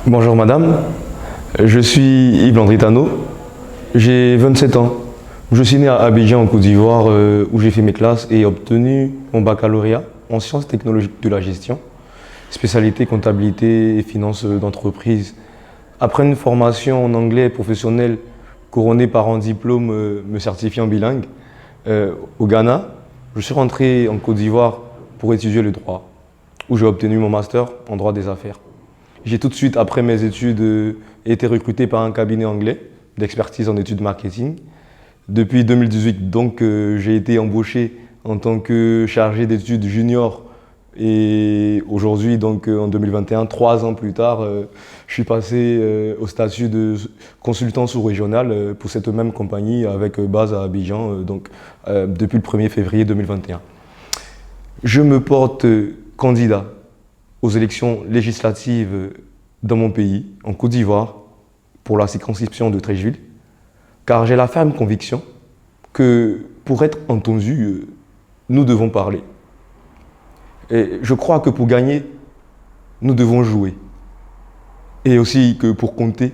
Bonjour madame, je suis Yves Landritano, j'ai 27 ans. Je suis né à Abidjan en Côte d'Ivoire où j'ai fait mes classes et obtenu mon baccalauréat en sciences technologiques de la gestion, spécialité comptabilité et finances d'entreprise. Après une formation en anglais professionnel couronnée par un diplôme me certifiant bilingue au Ghana, je suis rentré en Côte d'Ivoire pour étudier le droit, où j'ai obtenu mon master en droit des affaires. J'ai tout de suite, après mes études, été recruté par un cabinet anglais d'expertise en études marketing. Depuis 2018, donc, j'ai été embauché en tant que chargé d'études junior. Et aujourd'hui, donc en 2021, 3 ans plus tard, je suis passé au statut de consultant sous-régional pour cette même compagnie avec base à Abidjan, depuis le 1er février 2021. Je me porte candidat aux élections législatives dans mon pays, en Côte d'Ivoire, pour la circonscription de Treichville, car j'ai la ferme conviction que pour être entendu, nous devons parler. Et je crois que pour gagner, nous devons jouer. Et aussi que pour compter,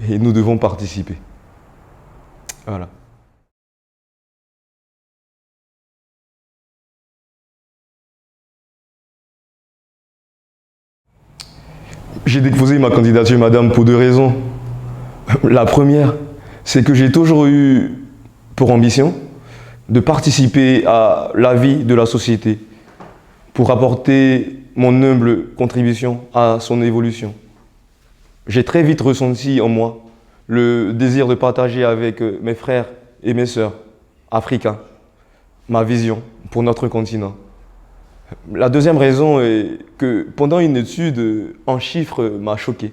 nous devons participer. Voilà. J'ai déposé ma candidature, madame, pour 2 raisons. La première, c'est que j'ai toujours eu pour ambition de participer à la vie de la société pour apporter mon humble contribution à son évolution. J'ai très vite ressenti en moi le désir de partager avec mes frères et mes sœurs africains ma vision pour notre continent. La deuxième raison est que pendant une étude, un chiffre m'a choqué.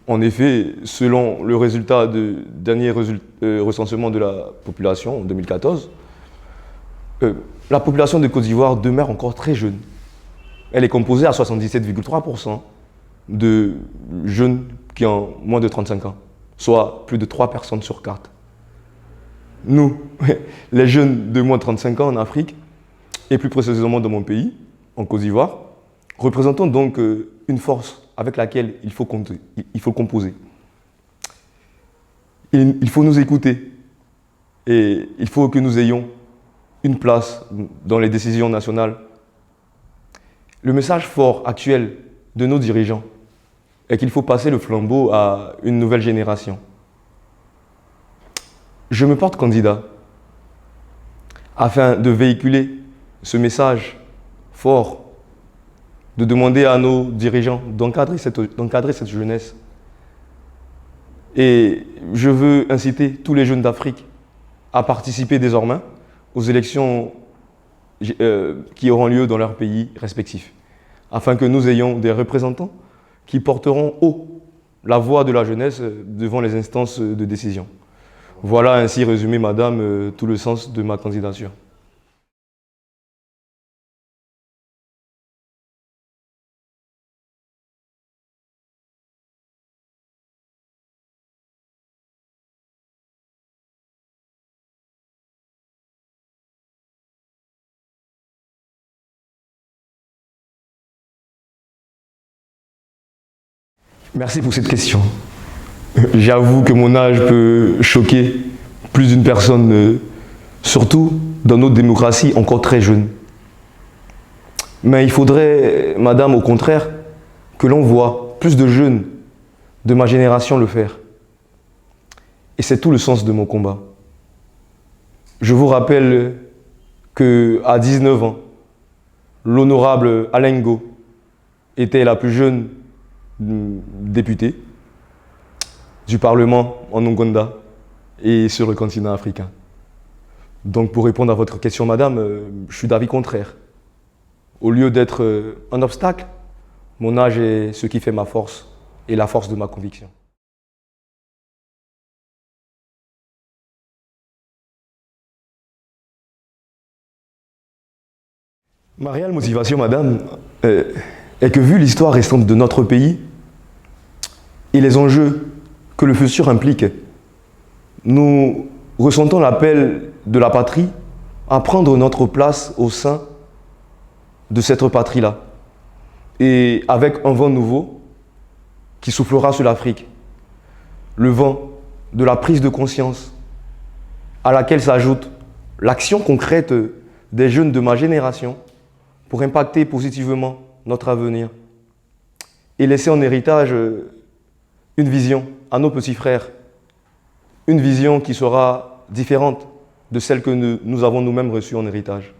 En effet, selon le résultat du dernier recensement de la population en 2014, la population de Côte d'Ivoire demeure encore très jeune. Elle est composée à 77,3% de jeunes qui ont moins de 35 ans, soit plus de 3 personnes sur 4. Nous, les jeunes de moins de 35 ans en Afrique, et plus précisément dans mon pays, en Côte d'Ivoire, représentons donc une force avec laquelle il faut compter, il faut composer. Il faut nous écouter et il faut que nous ayons une place dans les décisions nationales. Le message fort actuel de nos dirigeants est qu'il faut passer le flambeau à une nouvelle génération. Je me porte candidat afin de véhiculer ce message fort, de demander à nos dirigeants d'encadrer cette jeunesse. Et je veux inciter tous les jeunes d'Afrique à participer désormais aux élections qui auront lieu dans leurs pays respectifs, afin que nous ayons des représentants qui porteront haut la voix de la jeunesse devant les instances de décision. Voilà ainsi résumé, madame, tout le sens de ma candidature. Merci pour cette question. J'avoue que mon âge peut choquer plus d'une personne, surtout dans notre démocratie encore très jeune. Mais il faudrait, madame, au contraire, que l'on voit plus de jeunes de ma génération le faire. Et c'est tout le sens de mon combat. Je vous rappelle qu'à 19 ans, l'honorable Alain Ngo était la plus jeune députée du Parlement en Ouganda et sur le continent africain. Donc pour répondre à votre question, madame, je suis d'avis contraire. Au lieu d'être un obstacle, mon âge est ce qui fait ma force et la force de ma conviction. Ma réelle motivation, madame, est que vu l'histoire récente de notre pays et les enjeux que le futur implique, nous ressentons l'appel de la patrie à prendre notre place au sein de cette patrie-là. Et avec un vent nouveau, qui soufflera sur l'Afrique. Le vent de la prise de conscience à laquelle s'ajoute l'action concrète des jeunes de ma génération pour impacter positivement notre avenir et laisser en héritage une vision à nos petits frères, une vision qui sera différente de celle que nous avons nous-mêmes reçue en héritage.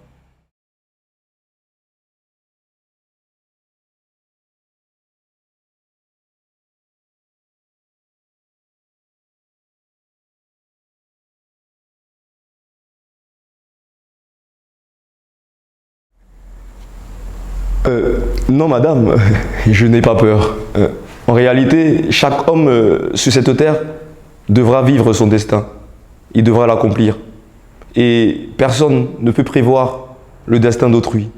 Non, madame, je n'ai pas peur. En réalité, chaque homme sur cette terre devra vivre son destin. Il devra l'accomplir. Et personne ne peut prévoir le destin d'autrui.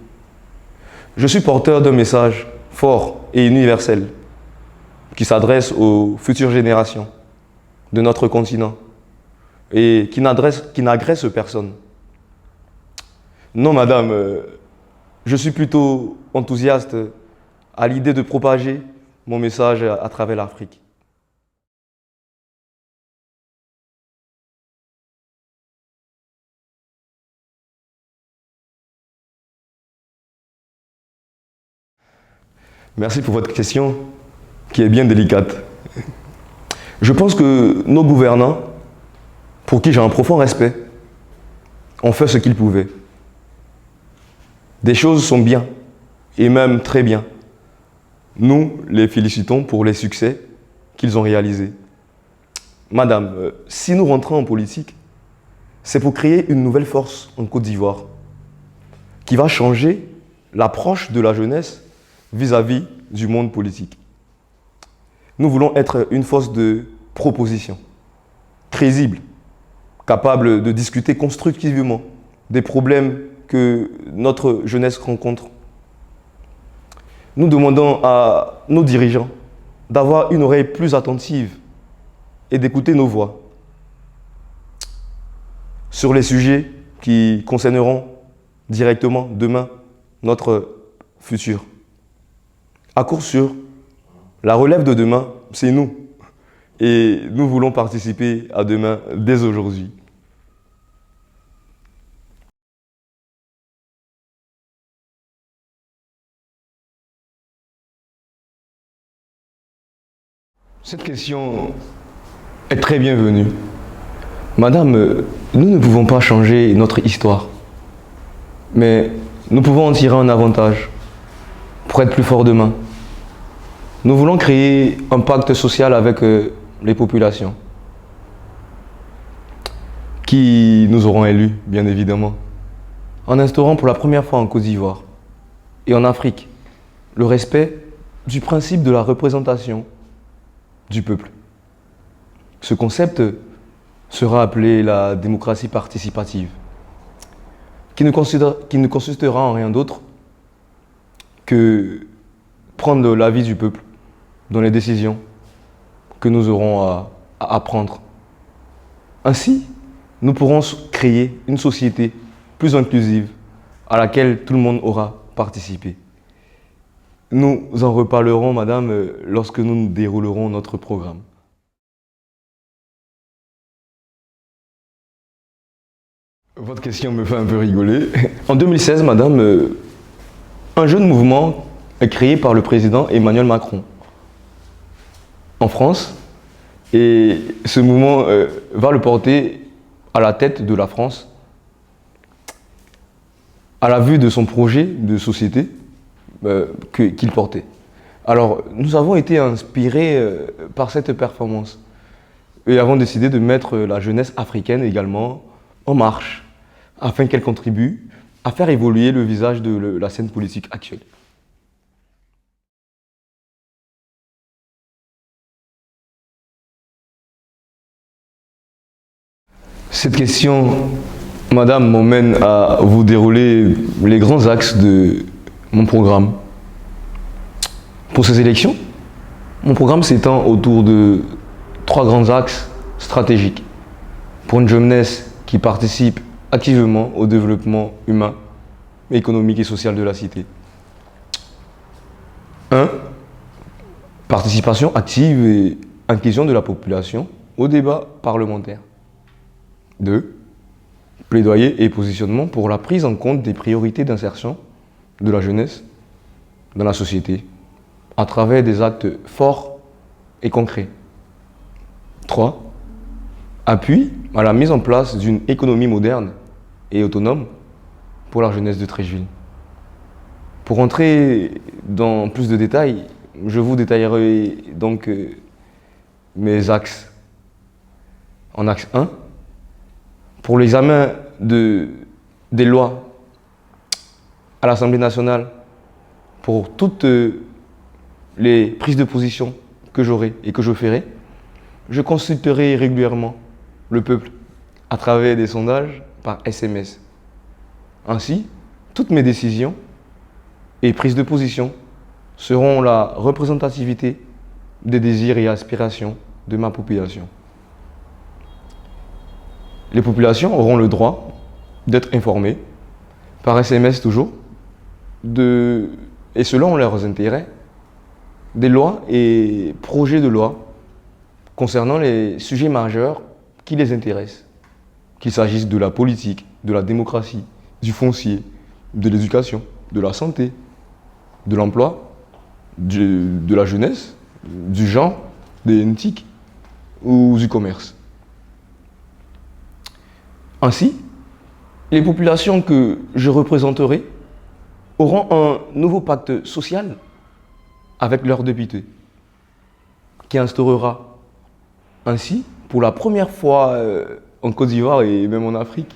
Je suis porteur d'un message fort et universel qui s'adresse aux futures générations de notre continent et qui n'agresse personne. Non, madame, je suis plutôt enthousiaste à l'idée de propager mon message à travers l'Afrique. Merci pour votre question, qui est bien délicate. Je pense que nos gouvernants, pour qui j'ai un profond respect, ont fait ce qu'ils pouvaient. Des choses sont bien, et même très bien. Nous les félicitons pour les succès qu'ils ont réalisés. Madame, si nous rentrons en politique, c'est pour créer une nouvelle force en Côte d'Ivoire qui va changer l'approche de la jeunesse vis-à-vis du monde politique. Nous voulons être une force de proposition, crédible, capable de discuter constructivement des problèmes que notre jeunesse rencontre. Nous demandons à nos dirigeants d'avoir une oreille plus attentive et d'écouter nos voix sur les sujets qui concerneront directement demain notre futur. À coup sûr, la relève de demain, c'est nous. Et nous voulons participer à demain dès aujourd'hui. Cette question est très bienvenue. Madame, nous ne pouvons pas changer notre histoire, mais nous pouvons en tirer un avantage pour être plus forts demain. Nous voulons créer un pacte social avec les populations qui nous auront élus, bien évidemment, en instaurant pour la première fois en Côte d'Ivoire et en Afrique le respect du principe de la représentation du peuple. Ce concept sera appelé la démocratie participative, qui ne consistera en rien d'autre que prendre l'avis du peuple dans les décisions que nous aurons à prendre. Ainsi, nous pourrons créer une société plus inclusive à laquelle tout le monde aura participé. Nous en reparlerons, madame, lorsque nous déroulerons notre programme. Votre question me fait un peu rigoler. En 2016, madame, un jeune mouvement est créé par le président Emmanuel Macron en France, et ce mouvement va le porter à la tête de la France à la vue de son projet de société qu'il portait. Alors, nous avons été inspirés par cette performance et avons décidé de mettre la jeunesse africaine également en marche afin qu'elle contribue à faire évoluer le visage de la scène politique actuelle. Cette question, madame, m'emmène à vous dérouler les grands axes de mon programme. Pour ces élections, mon programme s'étend autour de 3 grands axes stratégiques pour une jeunesse qui participe activement au développement humain, économique et social de la cité. 1. Participation active et inclusion de la population au débat parlementaire. 2. Plaidoyer et positionnement pour la prise en compte des priorités d'insertion de la jeunesse dans la société à travers des actes forts et concrets. 3. Appui à la mise en place d'une économie moderne et autonome pour la jeunesse de Treichville. Pour entrer dans plus de détails, je vous détaillerai donc mes axes. En axe 1, pour l'examen des lois à l'Assemblée nationale, pour toutes les prises de position que j'aurai et que je ferai, je consulterai régulièrement le peuple à travers des sondages par SMS. Ainsi, toutes mes décisions et prises de position seront la représentativité des désirs et aspirations de ma population. Les populations auront le droit d'être informées, par SMS toujours, et selon leurs intérêts, des lois et projets de loi concernant les sujets majeurs qui les intéressent, qu'il s'agisse de la politique, de la démocratie, du foncier, de l'éducation, de la santé, de l'emploi, de la jeunesse, du genre, des NTIC ou du commerce. Ainsi, les populations que je représenterai auront un nouveau pacte social avec leurs députés, qui instaurera ainsi, pour la première fois en Côte d'Ivoire et même en Afrique,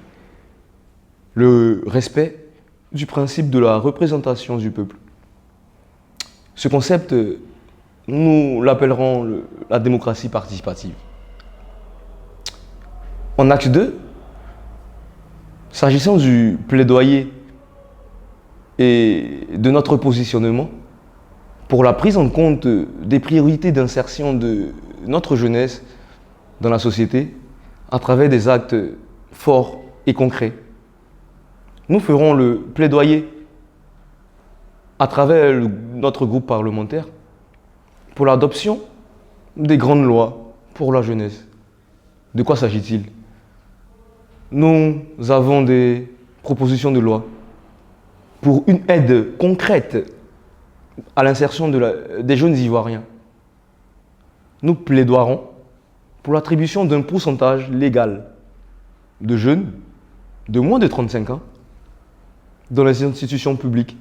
le respect du principe de la représentation du peuple. Ce concept, nous l'appellerons la démocratie participative. En axe 2, s'agissant du plaidoyer et de notre positionnement pour la prise en compte des priorités d'insertion de notre jeunesse dans la société à travers des actes forts et concrets. Nous ferons le plaidoyer à travers notre groupe parlementaire pour l'adoption des grandes lois pour la jeunesse. De quoi s'agit-il? Nous avons des propositions de loi pour une aide concrète à l'insertion des jeunes Ivoiriens. Nous plaidoierons pour l'attribution d'un pourcentage légal de jeunes de moins de 35 ans dans les institutions publiques,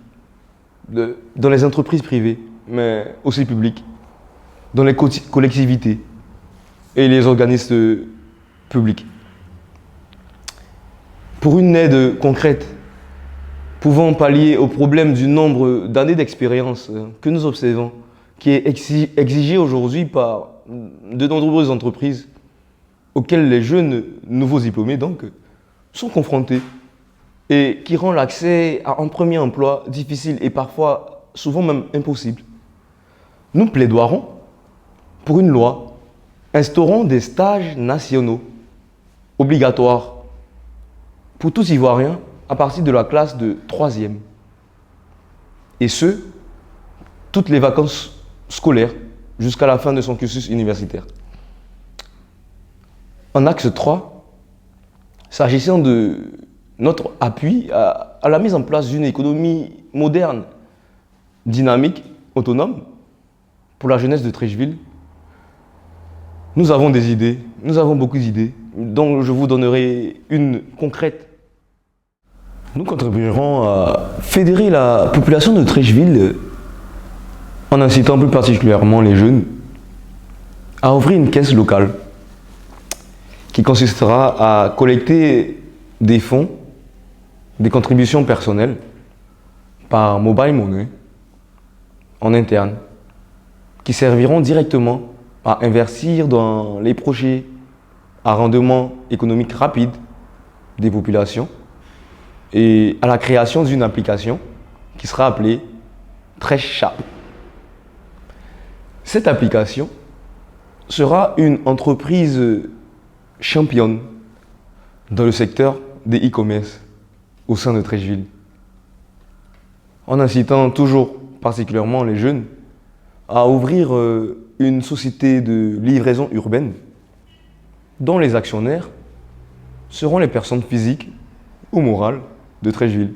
dans les entreprises privées, mais aussi publiques, dans les collectivités et les organismes publics. Pour une aide concrète pouvant pallier au problème du nombre d'années d'expérience que nous observons, qui est exigé aujourd'hui par de nombreuses entreprises auxquelles les jeunes nouveaux diplômés donc, sont confrontés et qui rend l'accès à un premier emploi difficile et parfois, souvent même impossible. Nous plaidoierons pour une loi instaurant des stages nationaux obligatoires pour tous Ivoiriens à partir de la classe de 3e. Et ce, toutes les vacances scolaires jusqu'à la fin de son cursus universitaire. En axe 3, s'agissant de notre appui à la mise en place d'une économie moderne, dynamique, autonome, pour la jeunesse de Treichville, nous avons des idées, nous avons beaucoup d'idées, dont je vous donnerai une concrète. Nous contribuerons à fédérer la population de Treichville en incitant plus particulièrement les jeunes à ouvrir une caisse locale qui consistera à collecter des fonds, des contributions personnelles par mobile money en interne qui serviront directement à investir dans les projets à rendement économique rapide des populations et à la création d'une application qui sera appelée Treich-Shap. Cette application sera une entreprise championne dans le secteur des e-commerce au sein de Treichville, en incitant toujours particulièrement les jeunes à ouvrir une société de livraison urbaine dont les actionnaires seront les personnes physiques ou morales de Treichville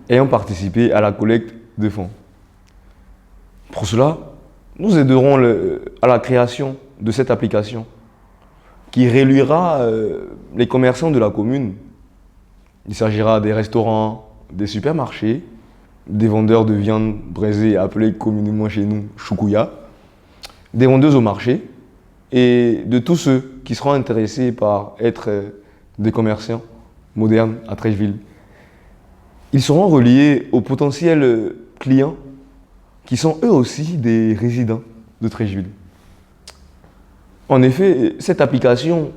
ayant participé à la collecte de fonds. Pour cela, nous aiderons à la création de cette application qui réunira les commerçants de la commune. Il s'agira des restaurants, des supermarchés, des vendeurs de viande braisée appelés communément chez nous choukouya, des vendeuses au marché et de tous ceux qui seront intéressés par être des commerçants modernes à Treichville. Ils seront reliés aux potentiels clients qui sont eux aussi des résidents de Treichville. En effet, cette application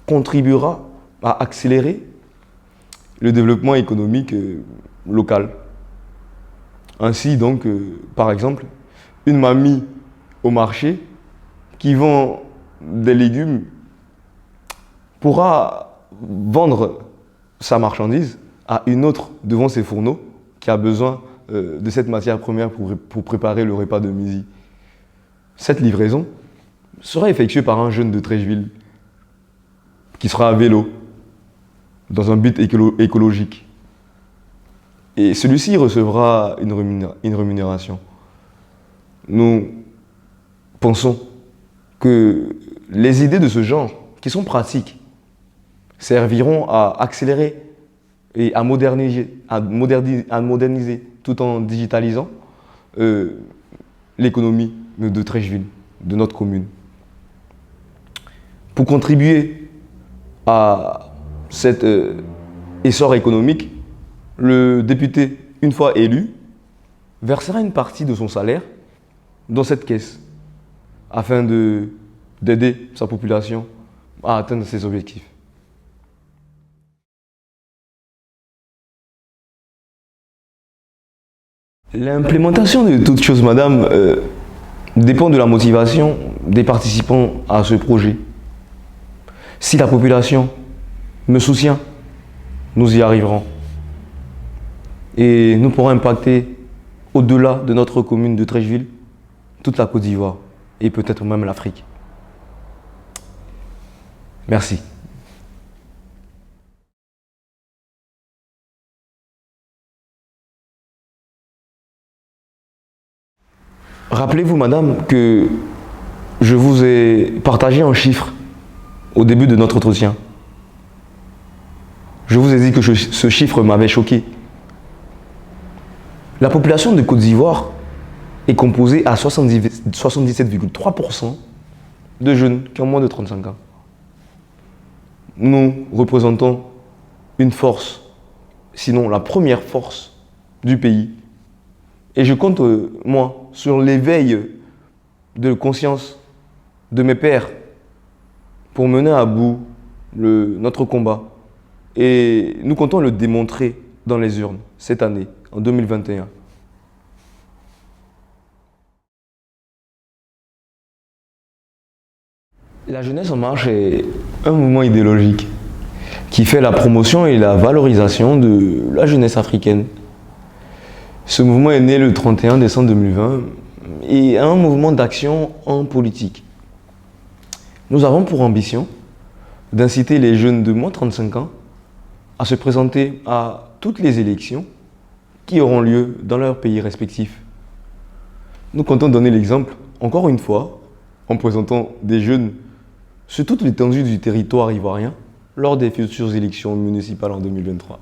contribuera à accélérer le développement économique local. Ainsi donc, par exemple, une mamie au marché qui vend des légumes pourra vendre sa marchandise à une autre devant ses fourneaux qui a besoin de cette matière première pour préparer le repas de midi. Cette livraison sera effectuée par un jeune de Treichville qui sera à vélo dans un but écologique. Et celui-ci recevra une rémunération. Nous pensons que les idées de ce genre, qui sont pratiques, serviront à accélérer et à moderniser tout en digitalisant l'économie de Treichville, de notre commune. Pour contribuer à cet essor économique, le député, une fois élu, versera une partie de son salaire dans cette caisse afin d'aider sa population à atteindre ses objectifs. L'implémentation de toutes choses, madame, dépend de la motivation des participants à ce projet. Si la population me soutient, nous y arriverons. Et nous pourrons impacter au-delà de notre commune de Treichville, toute la Côte d'Ivoire et peut-être même l'Afrique. Merci. Rappelez-vous, madame, que je vous ai partagé un chiffre au début de notre entretien. Je vous ai dit que ce chiffre m'avait choqué. La population de Côte d'Ivoire est composée à 77,3% de jeunes qui ont moins de 35 ans. Nous représentons une force, sinon la première force du pays. Et je compte, moi, sur l'éveil de conscience de mes pairs pour mener à bout notre combat. Et nous comptons le démontrer dans les urnes cette année, en 2021. La Jeunesse en marche est un mouvement idéologique qui fait la promotion et la valorisation de la jeunesse africaine. Ce mouvement est né le 31 décembre 2020 et est un mouvement d'action en politique. Nous avons pour ambition d'inciter les jeunes de moins de 35 ans à se présenter à toutes les élections qui auront lieu dans leurs pays respectifs. Nous comptons donner l'exemple, encore une fois, en présentant des jeunes sur toute l'étendue du territoire ivoirien lors des futures élections municipales en 2023.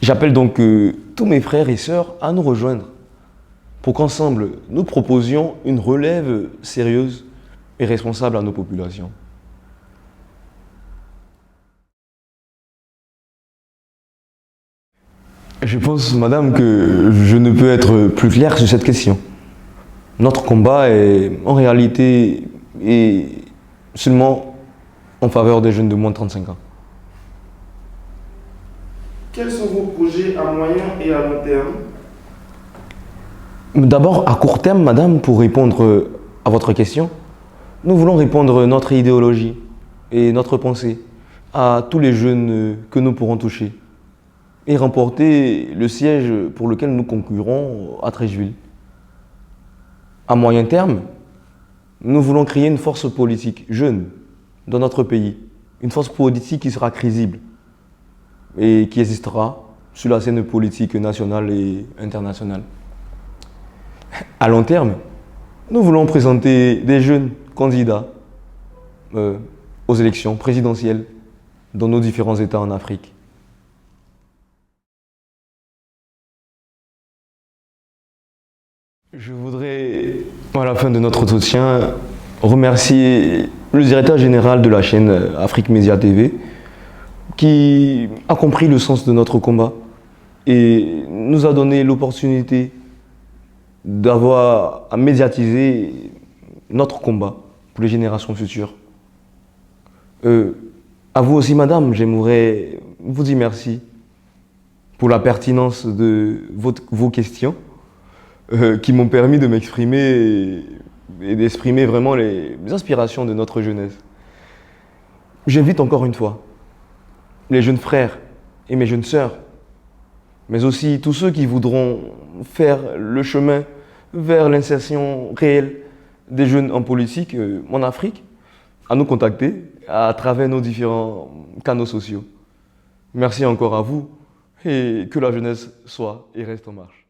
J'appelle donc tous mes frères et sœurs à nous rejoindre pour qu'ensemble nous proposions une relève sérieuse et responsable à nos populations. Je pense, madame, que je ne peux être plus clair sur cette question. Notre combat est en réalité seulement en faveur des jeunes de moins de 35 ans. Quels sont vos projets à moyen et à long terme? D'abord, à court terme, madame, pour répondre à votre question, nous voulons répondre notre idéologie et notre pensée à tous les jeunes que nous pourrons toucher et remporter le siège pour lequel nous concurrons à Treichville. À moyen terme, nous voulons créer une force politique jeune dans notre pays, une force politique qui sera crédible et qui existera sur la scène politique nationale et internationale. À long terme, nous voulons présenter des jeunes candidats aux élections présidentielles dans nos différents États en Afrique. Je voudrais, à la fin de notre entretien, remercier le directeur général de la chaîne Afrique Média TV qui a compris le sens de notre combat et nous a donné l'opportunité d'avoir à médiatiser notre combat pour les générations futures. À vous aussi, madame, j'aimerais vous dire merci pour la pertinence de vos questions qui m'ont permis de m'exprimer et d'exprimer vraiment les aspirations de notre jeunesse. J'invite encore une fois les jeunes frères et mes jeunes sœurs, mais aussi tous ceux qui voudront faire le chemin vers l'insertion réelle des jeunes en politique en Afrique, à nous contacter à travers nos différents canaux sociaux. Merci encore à vous et que la jeunesse soit et reste en marche.